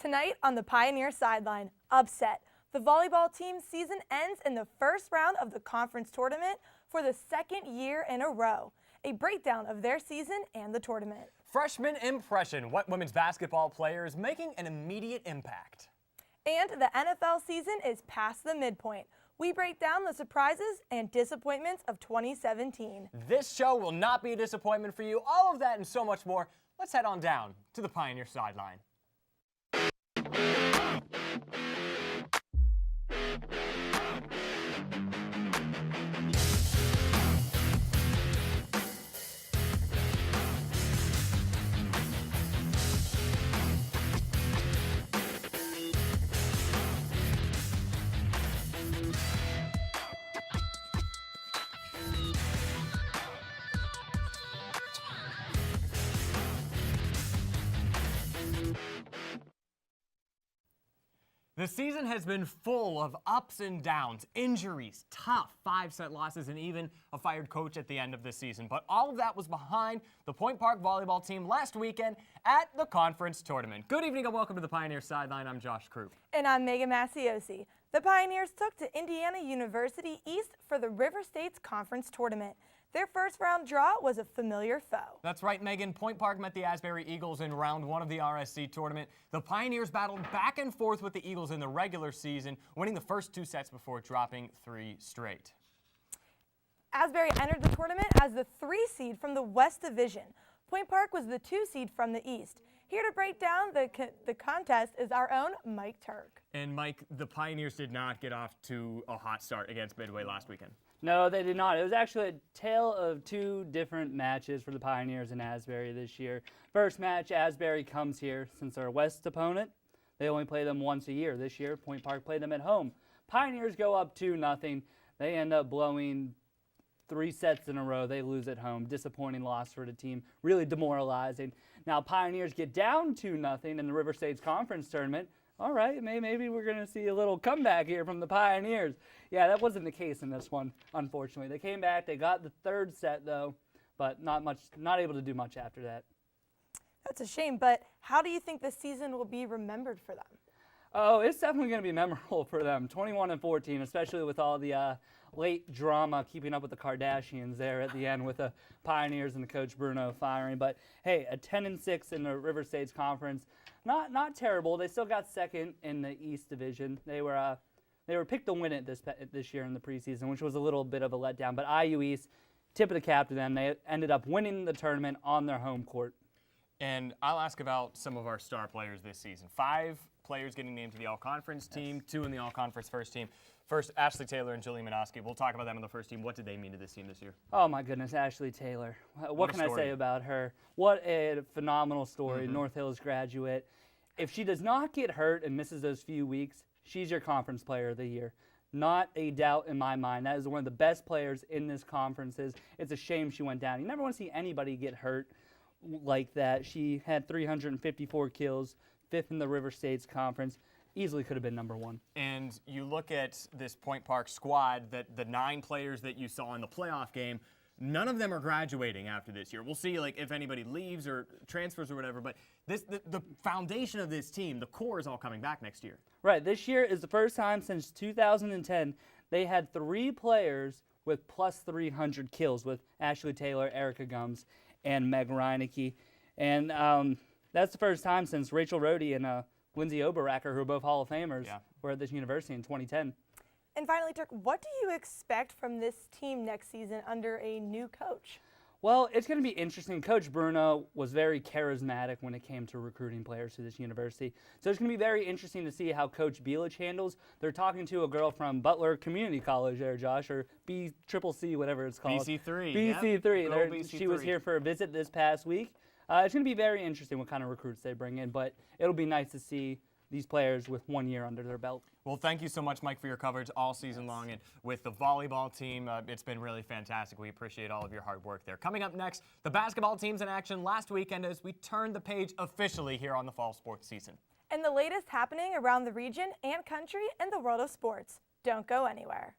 Tonight on the Pioneer Sideline, upset. The volleyball team's season ends in the first round of the conference tournament for the second year in a row. A breakdown of their season and the tournament. Freshman impression, what women's basketball player is making an immediate impact. And the NFL season is past the midpoint. We break down the surprises and disappointments of 2017. This show will not be a disappointment for you. All of that and so much more. Let's head on down to the Pioneer Sideline. The season has been full of ups and downs, injuries, tough 5-set losses, and even a fired coach at the end of the season. But all of that was behind the Point Park volleyball team last weekend at the conference tournament. Good evening and welcome to the Pioneer Sideline. I'm Josh Krupp. And I'm Megan Masiosi. The Pioneers took to Indiana University East for the River States Conference Tournament. Their first round draw was a familiar foe. That's right, Megan. Point Park met the Asbury Eagles in round 1 of the RSC tournament. The Pioneers battled back and forth with the Eagles in the regular season, winning the first 2 sets before dropping 3 straight. Asbury entered the tournament as the 3 seed from the West Division. Point Park was the 2 seed from the East. Here to break down the contest is our own Mike Turk. And Mike, the Pioneers did not get off to a hot start against Midway last weekend. No, they did not. It was actually a tale of 2 different matches for the Pioneers in Asbury this year. First match, Asbury comes here. Since our West opponent, they only play them once a year. This year, Point Park played them at home. Pioneers go up 2-0. They end up blowing 3 sets in a row. They lose at home. Disappointing loss for the team. Really demoralizing. Now, Pioneers get down 2-0 in the River States Conference Tournament. All right, maybe we're going to see a little comeback here from the Pioneers. Yeah, that wasn't the case in this one, unfortunately. They came back, they got the 3rd set, though, but not able to do much after that. That's a shame, but how do you think this season will be remembered for them? Oh, it's definitely going to be memorable for them. 21-14, especially with all the late drama keeping up with the Kardashians there at the end with the Pioneers and the coach Bruno firing. But, hey, a 10-6 in the River States Conference. Not terrible. They still got second in the East Division. They were picked to win it this year in the preseason, which was a little bit of a letdown. But IU East, tip of the cap to them. They ended up winning the tournament on their home court. And I'll ask about some of our star players this season. 5 players getting named to the All-Conference team, 2 in the All-Conference first team. First, Ashley Taylor and Julie Minoski. We'll talk about them on the first team. What did they mean to this team this year? Oh, my goodness, Ashley Taylor. What can I say about her? What a phenomenal story, North Hills graduate. If she does not get hurt and misses those few weeks, she's your conference player of the year. Not a doubt in my mind. That is one of the best players in this conference. It's a shame she went down. You never want to see anybody get hurt like that. She had 354 kills, 5th in the River States Conference. Easily could have been number 1. And you look at this Point Park squad, that the 9 players that you saw in the playoff game, none of them are graduating after this year. We'll see if anybody leaves or transfers or whatever, but the foundation of this team, the core is all coming back next year. Right. This year is the first time since 2010 they had 3 players with plus 300 kills with Ashley Taylor, Erica Gums, and Meg Reinecke. And that's the first time since Rachel Rohde and Lindsay Oberacker, who are both Hall of Famers, were at this university in 2010. And finally, Turk, what do you expect from this team next season under a new coach? Well, it's going to be interesting. Coach Bruno was very charismatic when it came to recruiting players to this university. So it's going to be very interesting to see how Coach Bielich handles. They're talking to a girl from Butler Community College there, Josh, or BCCC, whatever it's called. BC3. BC3. Yep. She was here for a visit this past week. It's going to be very interesting what kind of recruits they bring in, but it'll be nice to see these players with 1 year under their belt. Well, thank you so much, Mike, for your coverage all season long. And with the volleyball team, it's been really fantastic. We appreciate all of your hard work there. Coming up next, the basketball team's in action last weekend as we turn the page officially here on the fall sports season. And the latest happening around the region and country and the world of sports. Don't go anywhere.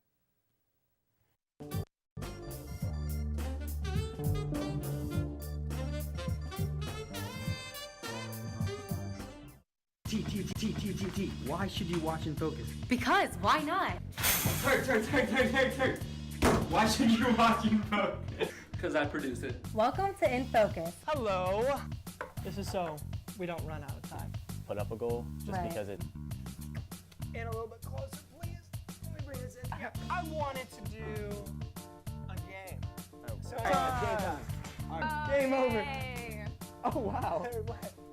T. Why should you watch and focus? Because why not? Turn. Why should you watch and focus? Because I produce it. Welcome to In Focus. Hello. This is so we don't run out of time. Put up a goal just Right. because it. And a little bit closer, please. Let me bring this in. I wanted to do a game. So game over. Oh wow.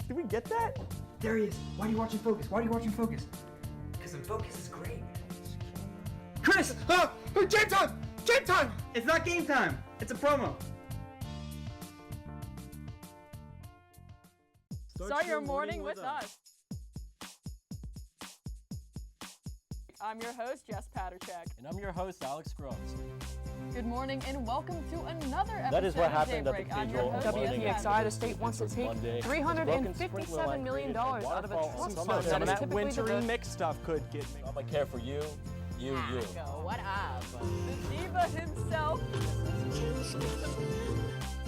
Did we get that? There he is. Why do you watch and focus? Because in focus is great. Chris! Game time! Game time! It's not game time. It's a promo. Start your morning with us. I'm your host, Jess Paterchek. And I'm your host, Alex Groves. Good morning and welcome to another episode That is what of happened at the Daybreak. I'm your cathedral. host, morning. WPXI. The state wants to This take Monday. $357 million out of its trust fund. Some That of is that typically wintry the mixed stuff could get me. I'm gonna care for you. what up? The diva himself.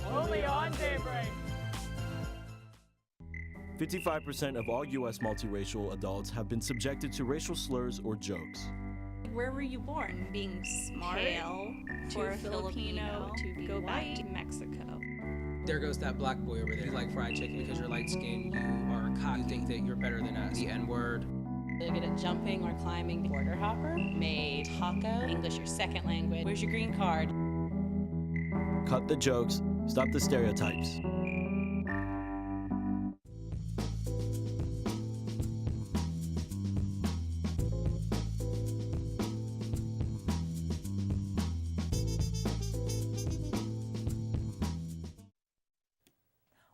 Only on Daybreak. 55% of all U.S. multiracial adults have been subjected to racial slurs or jokes. Where were you born? Being smart, pale, for a Filipino, to go back to Mexico. There goes that black boy over there. You like fried chicken because you're light skinned. You are a cop. You think that you're better than us. The N-word. You're good at jumping or climbing. Border hopper. Made taco. English your second language. Where's your green card? Cut the jokes, stop the stereotypes.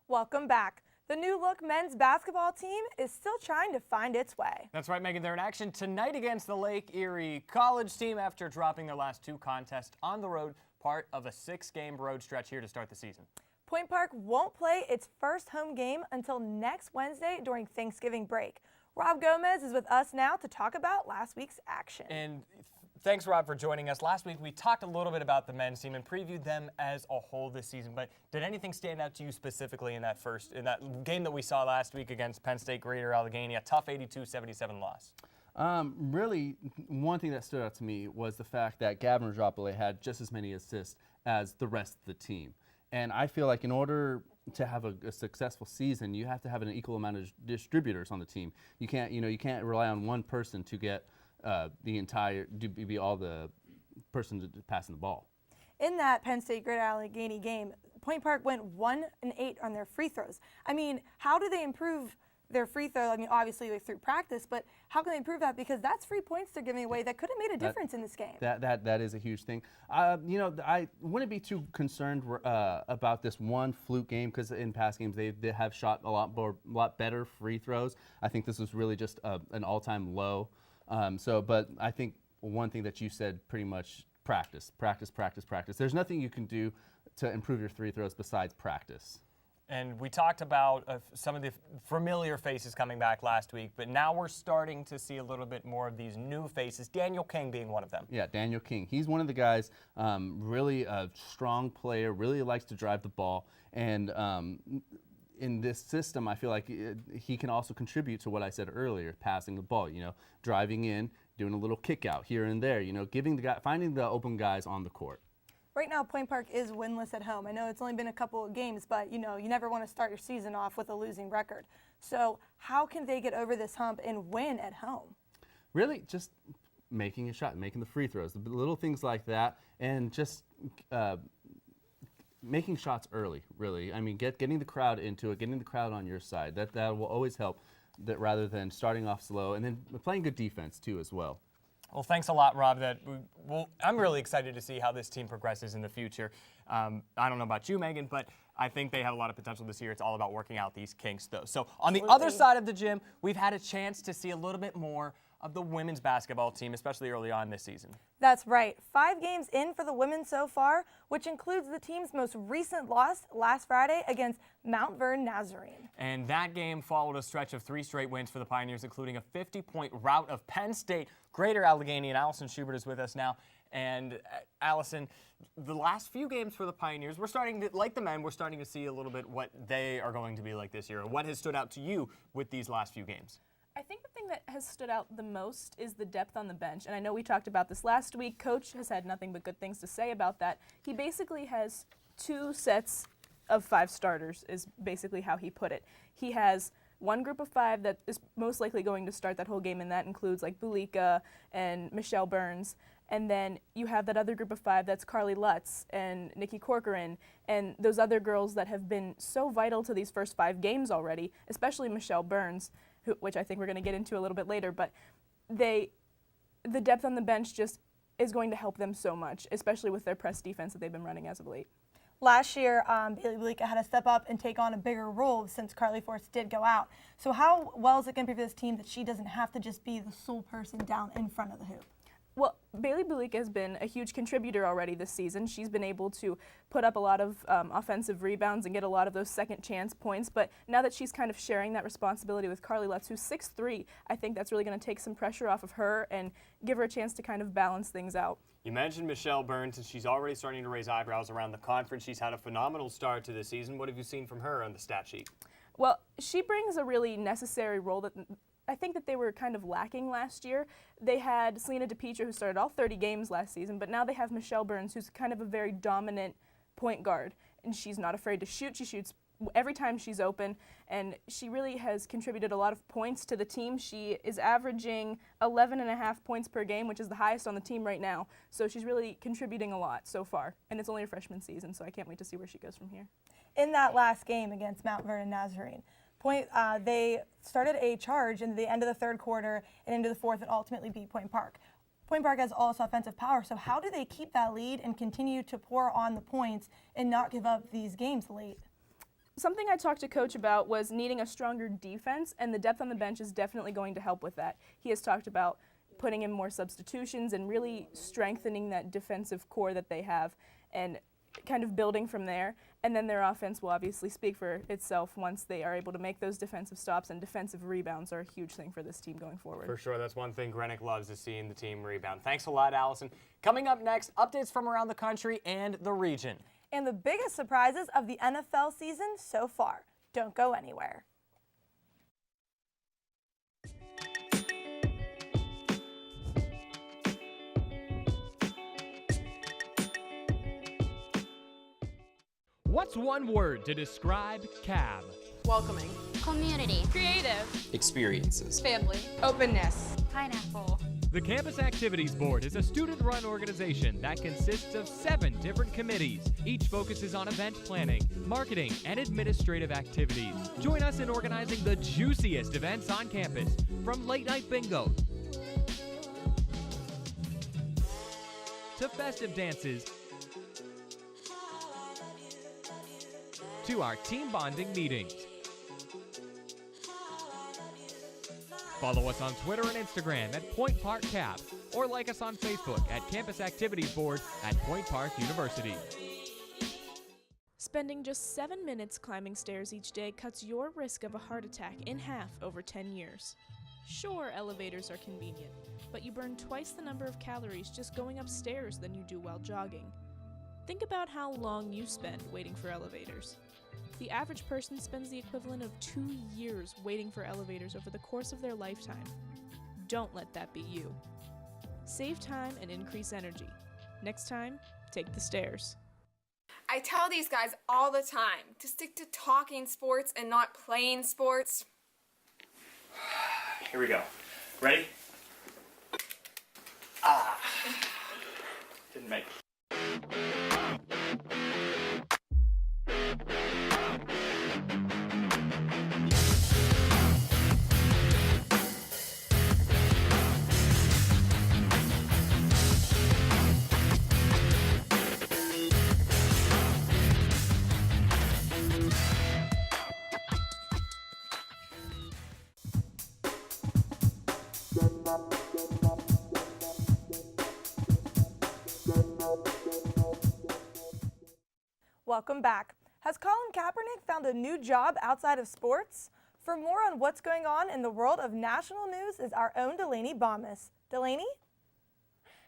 Welcome back. The new look men's basketball team is still trying to find its way. That's right, Megan. They're in action tonight against the Lake Erie College team after dropping their last two contests on the road, part of a 6-game road stretch here to start the season. Point Park won't play its first home game until next Wednesday during Thanksgiving break. Rob Gomez is with us now to talk about last week's action. And thanks, Rob, for joining us. Last week, we talked a little bit about the men's team and previewed them as a whole this season. But did anything stand out to you specifically in that game that we saw last week against Penn State Greater Allegheny, a tough 82-77 loss? Really, one thing that stood out to me was the fact that Gavin Rajapale had just as many assists as the rest of the team. And I feel like in order to have a successful season, you have to have an equal amount of distributors on the team. You can't rely on one person to get be all the person passing the ball. In that Penn State Greater Allegheny game, Point Park went 1 and 8 on their free throws. I mean, how do they improve their free throw? I mean, obviously through practice, but how can they improve that? Because that's 3 points they're giving away that could have made a difference in this game. That is a huge thing. I wouldn't be too concerned about this one fluke game because in past games they have shot a lot better free throws. I think this was really just an all-time low. But I think one thing that you said pretty much practice. There's nothing you can do to improve your free throws besides practice. And we talked about some of the familiar faces coming back last week, but now we're starting to see a little bit more of these new faces, Daniel King being one of them. Yeah, Daniel King. He's one of the guys, really a strong player, really likes to drive the ball. And in this system, I feel like he can also contribute to what I said earlier, passing the ball, driving in, doing a little kick out here and there, finding the open guys on the court. Right now, Point Park is winless at home. I know it's only been a couple of games, but you never want to start your season off with a losing record. So how can they get over this hump and win at home? Really, just making a shot, making the free throws, the little things like that, and just making shots early, really. I mean, getting the crowd into it, getting the crowd on your side. That will always help, rather than starting off slow, and then playing good defense, too, as well. Well, thanks a lot, Rob. I'm really excited to see how this team progresses in the future. I don't know about you, Megan, but I think they have a lot of potential this year. It's all about working out these kinks, though. So on the other side of the gym, we've had a chance to see a little bit more of the women's basketball team, especially early on this season. That's right. 5 games in for the women so far, which includes the team's most recent loss last Friday against Mount Vernon Nazarene. And that game followed a stretch of 3 straight wins for the Pioneers, including a 50-point rout of Penn State, Greater Allegheny, and Allison Schubert is with us now. And Allison, the last few games for the Pioneers, we're starting to, like the men, we're starting to see a little bit what they are going to be like this year. What has stood out to you with these last few games? I think the thing that has stood out the most is the depth on the bench. And I know we talked about this last week. Coach has had nothing but good things to say about that. He basically has 2 sets of 5 starters is basically how he put it. He has one group of 5 that is most likely going to start that whole game, and that includes like Bulika and Michelle Burns. And then you have that other group of 5 that's Carly Lutz and Nikki Corcoran and those other girls that have been so vital to these first 5 games already, especially Michelle Burns, which I think we're going to get into a little bit later. But the depth on the bench just is going to help them so much, especially with their press defense that they've been running as of late. Last year, Bailey Bulika had to step up and take on a bigger role since Carly Force did go out. So how well is it going to be for this team that she doesn't have to just be the sole person down in front of the hoop? Well, Bailey Bulika has been a huge contributor already this season. She's been able to put up a lot of offensive rebounds and get a lot of those second chance points. But now that she's kind of sharing that responsibility with Carly Lutz, who's 6'3", I think that's really going to take some pressure off of her and give her a chance to kind of balance things out. You mentioned Michelle Burns, and she's already starting to raise eyebrows around the conference. She's had a phenomenal start to the season. What have you seen from her on the stat sheet? Well, she brings a really necessary role that I think that they were kind of lacking last year. They had Selena DiPietro, who started all 30 games last season, but now they have Michelle Burns, who's kind of a very dominant point guard, and she's not afraid to shoot. She shoots every time she's open, and she really has contributed a lot of points to the team. She is averaging 11.5 points per game, which is the highest on the team right now. So she's really contributing a lot so far, and it's only her freshman season, so I can't wait to see where she goes from here. In that last game against Mount Vernon Nazarene, they started a charge in the end of the third quarter and into the fourth and ultimately beat Point Park. Point Park has all this offensive power, so how do they keep that lead and continue to pour on the points and not give up these games late? Something I talked to Coach about was needing a stronger defense, and the depth on the bench is definitely going to help with that. He has talked about putting in more substitutions and really strengthening that defensive core that they have and kind of building from there. And then their offense will obviously speak for itself once they are able to make those defensive stops, and defensive rebounds are a huge thing for this team going forward. For sure, that's one thing Grenick loves, is seeing the team rebound. Thanks a lot, Allison. Coming up next, updates from around the country and the region. And the biggest surprises of the NFL season so far. Don't go anywhere. What's one word to describe CAB? Welcoming. Community. Creative. Experiences. Family. Openness. Pineapple. The Campus Activities Board is a student-run organization that consists of 7 different committees. Each focuses on event planning, marketing, and administrative activities. Join us in organizing the juiciest events on campus, from late-night bingo to festive dances to our team bonding meetings. Follow us on Twitter and Instagram at Point Park Cap, or like us on Facebook at Campus Activities Board at Point Park University. Spending just 7 minutes climbing stairs each day cuts your risk of a heart attack in half over 10 years. Sure, elevators are convenient, but you burn twice the number of calories just going upstairs than you do while jogging. Think about how long you spend waiting for elevators. The average person spends the equivalent of 2 years waiting for elevators over the course of their lifetime. Don't let that be you. Save time and increase energy. Next time, take the stairs. I tell these guys all the time to stick to talking sports and not playing sports. Here we go. Ready? Didn't make it. Welcome back. Has Colin Kaepernick found a new job outside of sports? For more on what's going on in the world of national news is our own Delaney Bombas. Delaney?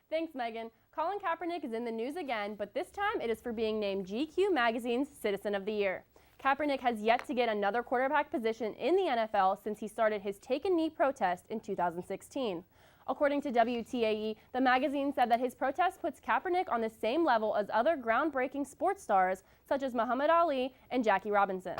Thanks, Megan. Colin Kaepernick is in the news again, but this time it is for being named GQ Magazine's Citizen of the Year. Kaepernick has yet to get another quarterback position in the NFL since he started his Take a Knee protest in 2016. According to WTAE, the magazine said that his protest puts Kaepernick on the same level as other groundbreaking sports stars such as Muhammad Ali and Jackie Robinson.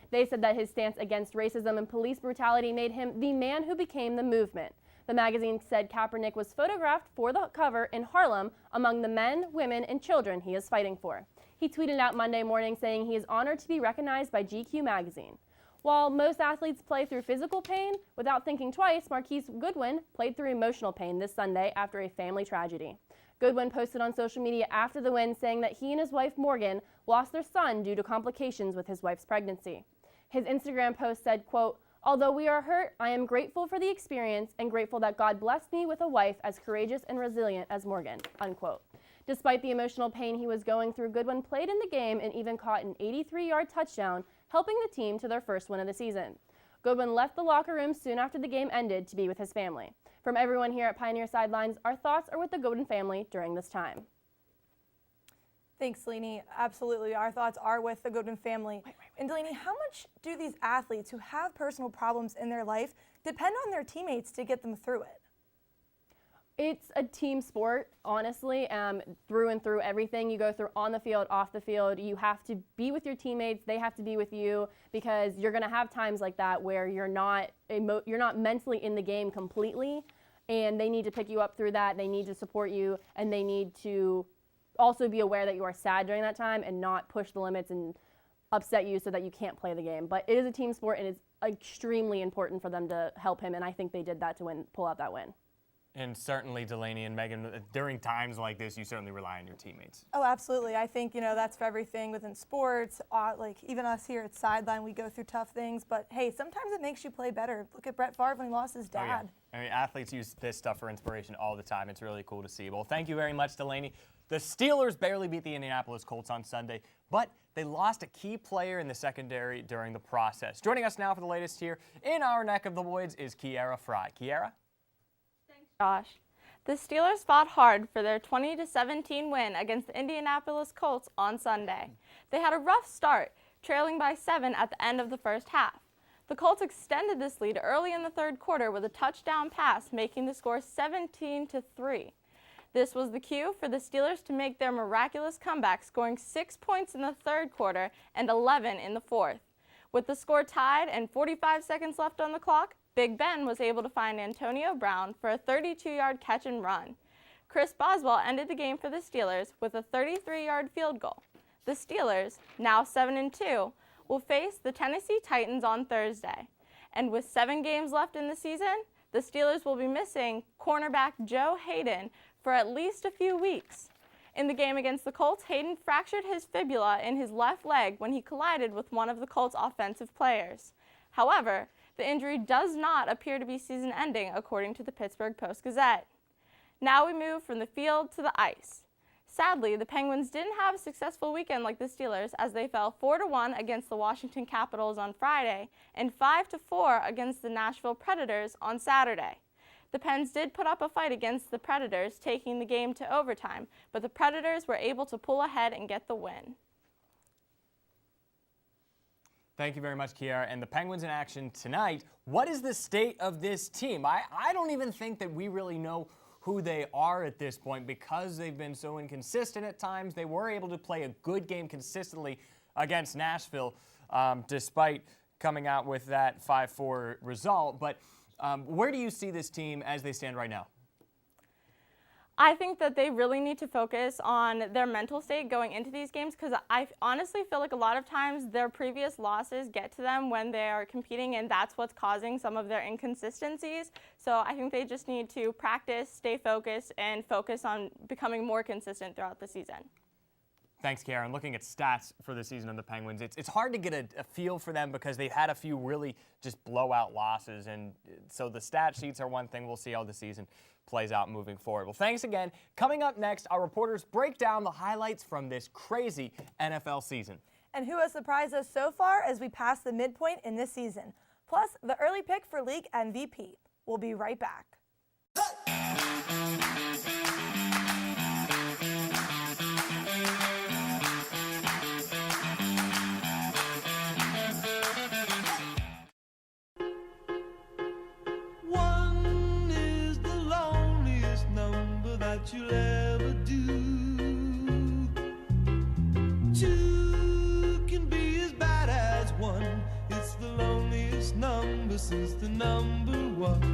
They said that his stance against racism and police brutality made him the man who became the movement. The magazine said Kaepernick was photographed for the cover in Harlem among the men, women, and children he is fighting for. He tweeted out Monday morning saying he is honored to be recognized by GQ magazine. While most athletes play through physical pain, without thinking twice, Marquise Goodwin played through emotional pain this Sunday after a family tragedy. Goodwin posted on social media after the win saying that he and his wife Morgan lost their son due to complications with his wife's pregnancy. His Instagram post said, quote, "Although we are hurt, I am grateful for the experience and grateful that God blessed me with a wife as courageous and resilient as Morgan," unquote. Despite the emotional pain he was going through, Goodwin played in the game and even caught an 83-yard touchdown, helping the team to their first win of the season. Goodwin left the locker room soon after the game ended to be with his family. From everyone here at Pioneer Sidelines, our thoughts are with the Goodwin family during this time. Thanks, Delaney. Absolutely, our thoughts are with the Goodwin family. And Delaney, how much do these athletes who have personal problems in their life depend on their teammates to get them through it? It's a team sport, honestly, through and through everything you go through on the field, off the field. You have to be with your teammates. They have to be with you because you're going to have times like that where you're not mentally in the game completely, and they need to pick you up through that. They need to support you, and they need to also be aware that you are sad during that time and not push the limits and upset you so that you can't play the game. But it is a team sport, and it's extremely important for them to help him, and I think they did that to pull out that win. And certainly, Delaney and Megan, during times like this, you certainly rely on your teammates. Oh, absolutely. I think, that's for everything within sports. Like, even us here at Sideline, we go through tough things. But, hey, sometimes it makes you play better. Look at Brett Favre when he lost his dad. Oh, yeah. I mean, athletes use this stuff for inspiration all the time. It's really cool to see. Well, thank you very much, Delaney. The Steelers barely beat the Indianapolis Colts on Sunday, but they lost a key player in the secondary during the process. Joining us now for the latest here in our neck of the woods is Kiera Fry. Kiera? Josh. The Steelers fought hard for their 20-17 win against the Indianapolis Colts on Sunday. They had a rough start, trailing by 7 at the end of the first half. The Colts extended this lead early in the third quarter with a touchdown pass, making the score 17-3. This was the cue for the Steelers to make their miraculous comeback, scoring 6 points in the third quarter and 11 in the fourth. With the score tied and 45 seconds left on the clock, Big Ben was able to find Antonio Brown for a 32-yard catch and run. Chris Boswell ended the game for the Steelers with a 33-yard field goal. The Steelers, now 7-2, will face the Tennessee Titans on Thursday. And with 7 games left in the season, the Steelers will be missing cornerback Joe Hayden for at least a few weeks. In the game against the Colts, Hayden fractured his fibula in his left leg when he collided with one of the Colts' offensive players. However, the injury does not appear to be season-ending, according to the Pittsburgh Post-Gazette. Now we move from the field to the ice. Sadly, the Penguins didn't have a successful weekend like the Steelers, as they fell 4-1 against the Washington Capitals on Friday and 5-4 against the Nashville Predators on Saturday. The Pens did put up a fight against the Predators, taking the game to overtime, but the Predators were able to pull ahead and get the win. Thank you very much, Kiera. And the Penguins in action tonight. What is the state of this team? I don't even think that we really know who they are at this point because they've been so inconsistent at times. They were able to play a good game consistently against Nashville despite coming out with that 5-4 result. But where do you see this team as they stand right now? I think that they really need to focus on their mental state going into these games, because I honestly feel like a lot of times their previous losses get to them when they are competing, and that's what's causing some of their inconsistencies. So I think they just need to practice, stay focused, and focus on becoming more consistent throughout the season. Thanks, Karen. Looking at stats for the season of the Penguins, it's hard to get a feel for them because they've had a few really just blowout losses. And so the stat sheets are one thing. We'll see how the season plays out moving forward. Well, thanks again. Coming up next, our reporters break down the highlights from this crazy NFL season. And who has surprised us so far as we pass the midpoint in this season. Plus, the early pick for league MVP. We'll be right back. what you'll ever do. Two can be as bad as one. It's the loneliest number since the number one.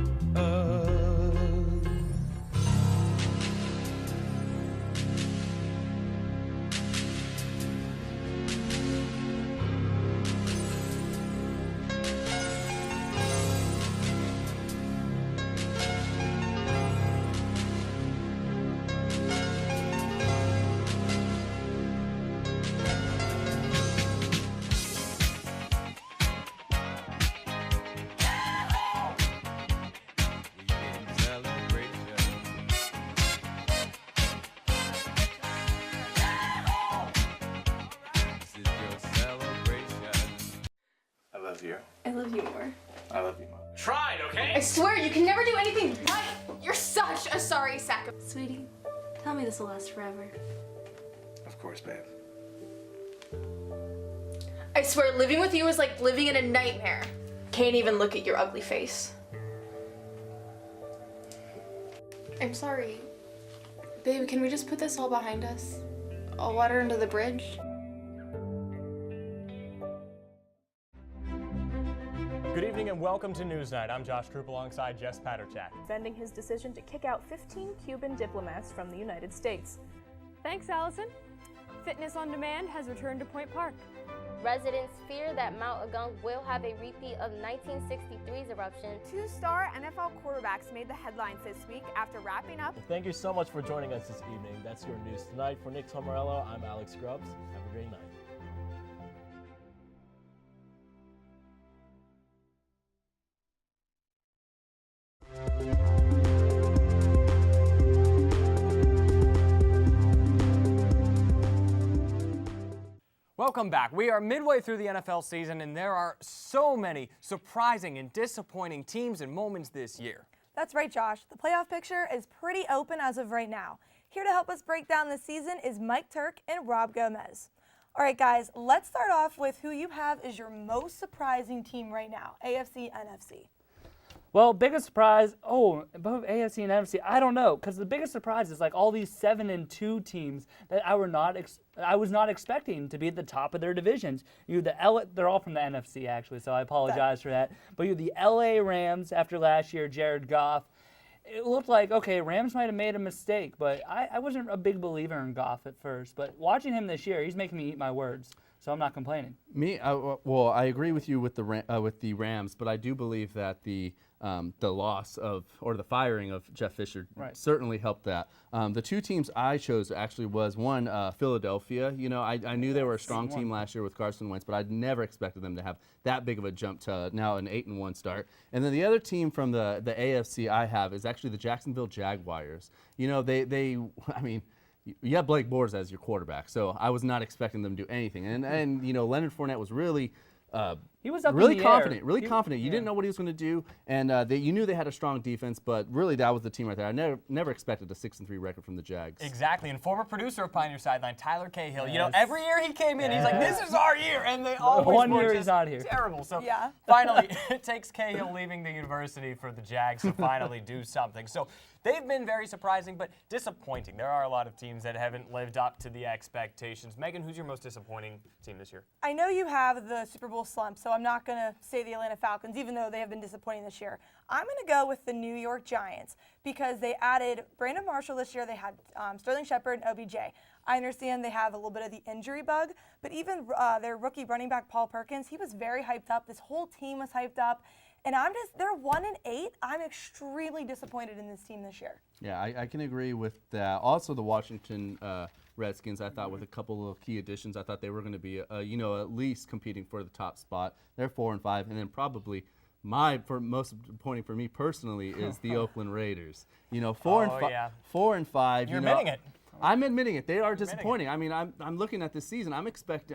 I love you. I love you more. I love you more. Tried, okay? I swear you can never do anything right. You're such a sorry sack of. Sweetie, tell me this will last forever. Of course, babe. I swear living with you is like living in a nightmare. Can't even look at your ugly face. I'm sorry. Babe, can we just put this all behind us? All water under the bridge? Good evening and welcome to Newsnight. I'm Josh Troop alongside Jess Paterchak. Defending his decision to kick out 15 Cuban diplomats from the United States. Thanks, Allison. Fitness on Demand has returned to Point Park. Residents fear that Mount Agung will have a repeat of 1963's eruption. Two-star NFL quarterbacks made the headlines this week after wrapping up. Well, thank you so much for joining us this evening. That's your news tonight. For Nick Tomarello, I'm Alex Grubbs. Have a great night. Welcome back. We are midway through the NFL season, and there are so many surprising and disappointing teams and moments this year. That's right, Josh. The playoff picture is pretty open as of right now. Here to help us break down the season is Mike Turk and Rob Gomez. All right, guys, let's start off with who you have as your most surprising team right now, AFC, NFC. Well, biggest surprise, both AFC and NFC, I don't know, because the biggest surprise is like all these 7-2 teams that I was not expecting to be at the top of their divisions. They're all from the NFC actually, so I apologize for that. But you the LA Rams after last year, Jared Goff. It looked like, okay, Rams might have made a mistake, but I wasn't a big believer in Goff at first. But watching him this year, he's making me eat my words. So I'm not complaining. I agree with you with the Rams, but I do believe that the loss of or the firing of Jeff Fisher certainly helped that. The two teams I chose actually was one Philadelphia. You know, I knew they were a strong team last year with Carson Wentz, but I'd never expected them to have that big of a jump to now an 8-1 start. And then the other team from the AFC I have is actually the Jacksonville Jaguars. You know, I mean. You have Blake Bortles as your quarterback, so I was not expecting them to do anything. And you know, Leonard Fournette was really he was up really in the confident, air. really confident. You didn't know what he was going to do, and you knew they had a strong defense, but really that was the team right there. I never expected a 6-3 record from the Jags. Exactly, and former producer of Pioneer Sideline, Tyler Cahill. You know, every year he came in, he's like, "This is our year," and they always one were year just he's not here. terrible. So finally, it takes Cahill leaving the university for the Jags to finally do something. So. They've been very surprising, but disappointing. There are a lot of teams that haven't lived up to the expectations. Megan, who's your most disappointing team this year? I know you have the Super Bowl slump, so I'm not going to say the Atlanta Falcons, even though they have been disappointing this year. I'm going to go with the New York Giants because they added Brandon Marshall this year. They had Sterling Shepard and OBJ. I understand they have a little bit of the injury bug, but even their rookie running back, Paul Perkins, he was very hyped up. This whole team was hyped up. And they're 1-8. I'm extremely disappointed in this team this year. Yeah, I can agree with that. Also, the Washington Redskins, I thought with a couple of key additions, I thought they were going to be, at least competing for the top spot. They're 4-5, and then probably most disappointing for me personally is the Oakland Raiders. You know, 4-5. You're admitting it. I'm admitting it. They are disappointing. I mean, I'm looking at this season. I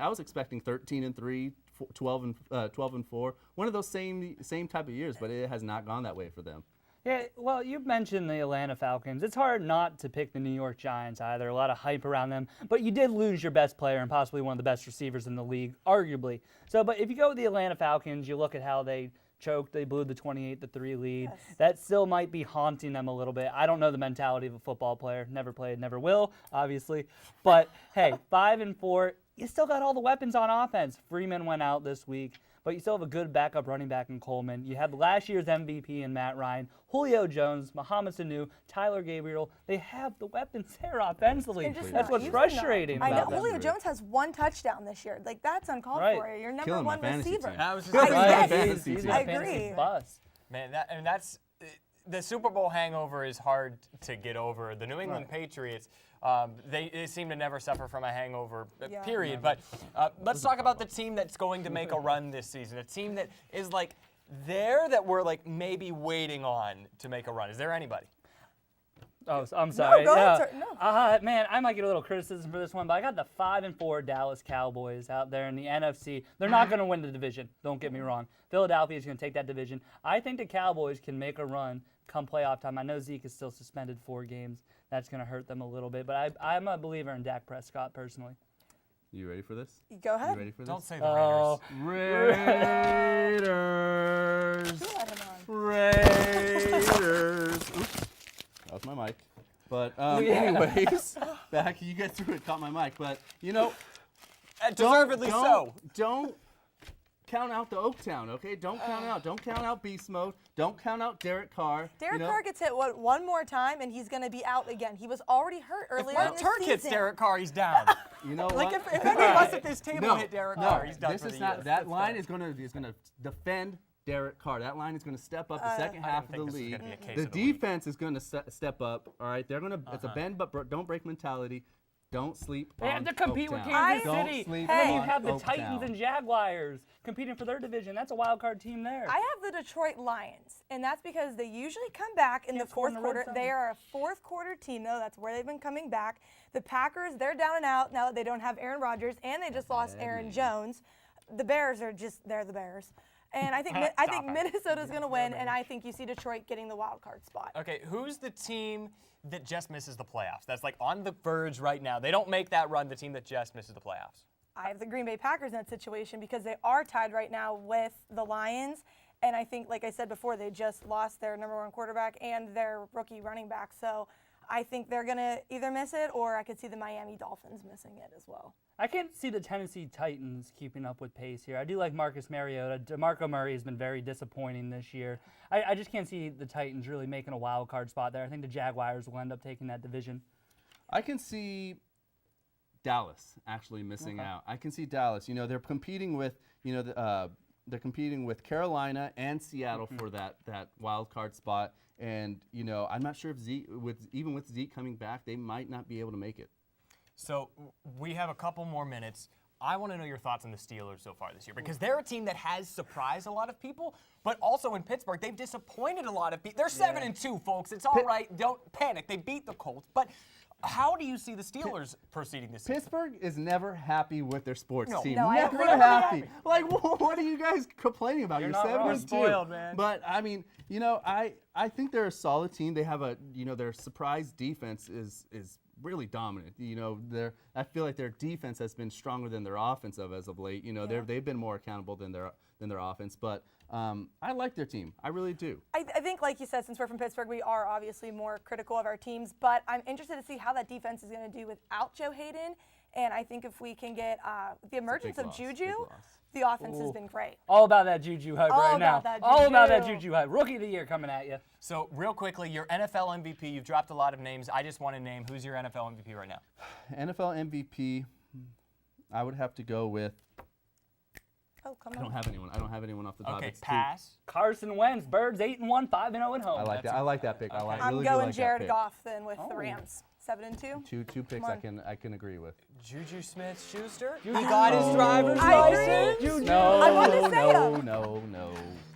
was expecting 13-3. 12-4, one of those same type of years, but it has not gone that way for them. Yeah, well, you've mentioned the Atlanta Falcons. It's hard not to pick the New York Giants either. A lot of hype around them, but you did lose your best player and possibly one of the best receivers in the league, arguably. So, but if you go with the Atlanta Falcons, you look at how they choked. They blew the 28-3 lead. Yes. That still might be haunting them a little bit. I don't know the mentality of a football player. Never played, never will, obviously. But hey, 5-4. You still got all the weapons on offense. Freeman went out this week, but you still have a good backup running back in Coleman. You had last year's MVP in Matt Ryan, Julio Jones, Mohamed Sanu, Tyler Gabriel. They have the weapons there offensively. That's what's frustrating I know about them. Julio Jones has 1 touchdown this year. Like, that's uncalled for. You're number Killing my 1 fantasy receiver. team. I was just Yes, He's I a fantasy agree. bust. Man, that's the Super Bowl hangover is hard to get over. The New England Patriots, they seem to never suffer from a hangover, period. But let's talk about the team that's going to make a run this season. A team that is like there that we're like maybe waiting on to make a run. Is there anybody? Oh, I'm sorry. go ahead, sir. No. Man, I might get a little criticism for this one, but I got the 5-4 Dallas Cowboys out there in the NFC. They're not going to win the division. Don't get me wrong. Philadelphia is going to take that division. I think the Cowboys can make a run come playoff time. I know Zeke is still suspended 4 games. That's going to hurt them a little bit, but I'm a believer in Dak Prescott personally. You ready for this? Go ahead. You ready for this? Don't say the Raiders. Raiders. Oops. That was my mic. But anyways, back. You get through it. Caught my mic. But, you know. Deservedly so. Don't count out the Oaktown, okay? Don't count it out. Don't count out Beast Mode. Don't count out Derek Carr. Derek Carr gets hit one more time, and he's going to be out again. He was already hurt earlier in the season. Turk hits Derek Carr, he's down. You know like what? if any of us at this table hit Derek Carr, he's done this for is the not, year. That line is going to defend Derek Carr. That line is going to step up the second half of the league. The defense is going to step up. All right, they're going to. It's a bend but don't break mentality. Don't sleep. They have to compete with Oaktown. Kansas City. And then you have the Titans and Jaguars competing for their division. That's a wild card team there. I have the Detroit Lions, and that's because they usually come back in the fourth quarter. They are a fourth quarter team, though. That's where they've been coming back. The Packers, they're down and out now that they don't have Aaron Rodgers, and they just lost Aaron Jones. The Bears are they're the Bears. And I think Minnesota's going to win, and I think you see Detroit getting the wild card spot. Okay, who's the team that just misses the playoffs? That's like on the verge right now. They don't make that run, the team that just misses the playoffs. I have the Green Bay Packers in that situation because they are tied right now with the Lions. And I think, like I said before, they just lost their number 1 quarterback and their rookie running back. So I think they're going to either miss it, or I could see the Miami Dolphins missing it as well. I can't see the Tennessee Titans keeping up with pace here. I do like Marcus Mariota. DeMarco Murray has been very disappointing this year. I just can't see the Titans really making a wild card spot there. I think the Jaguars will end up taking that division. I can see Dallas actually missing out. I can see Dallas. You know, they're competing with, they're competing with Carolina and Seattle for that wild card spot. And, you know, I'm not sure if even with Zeke coming back, they might not be able to make it. So we have a couple more minutes. I want to know your thoughts on the Steelers so far this year, because they're a team that has surprised a lot of people, but also in Pittsburgh, they've disappointed a lot of people. They're 7-2, folks. It's all right. Don't panic. They beat the Colts. But how do you see the Steelers proceeding this season? Pittsburgh is never happy with their sports team. No, never happy. Like, what are you guys complaining about? You're You're not wrong. 7-2. Spoiled, man. But I mean, you know, I think they're a solid team. They have their surprise defense is really dominant. You know, I feel like their defense has been stronger than their offensive as of late. You know, they've been more accountable than their offense. But I like their team. I really do. I think, like you said, since we're from Pittsburgh, we are obviously more critical of our teams. But I'm interested to see how that defense is going to do without Joe Hayden. And I think if we can get the emergence of Juju, the offense has been great. All about that Juju hype right now. All about that Juju hype. Rookie of the year coming at you. So real quickly, your NFL MVP, you've dropped a lot of names. I just want to name who's your NFL MVP right now. NFL MVP, I would have to go with. Oh, come on. I don't have anyone off the top. Okay, It's pass. Carson Wentz, Birds 8-1, 5-0 at home. I like that. I like that pick. Okay. I'm really going like Jared that pick. Goff then with the Rams. 7-2. Two picks I can agree with. Juju Smith-Schuster. He got his driver's I license. agree. No, I wanted to say him. No.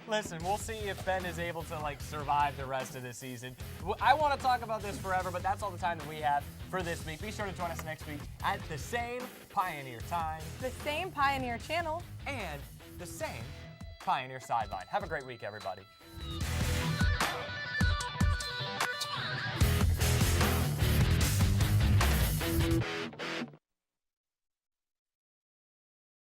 Listen, we'll see if Ben is able to survive the rest of the season. I want to talk about this forever, but that's all the time that we have for this week. Be sure to join us next week at the same Pioneer time, The same Pioneer channel. and the same Pioneer Sideline. Have a great week, everybody.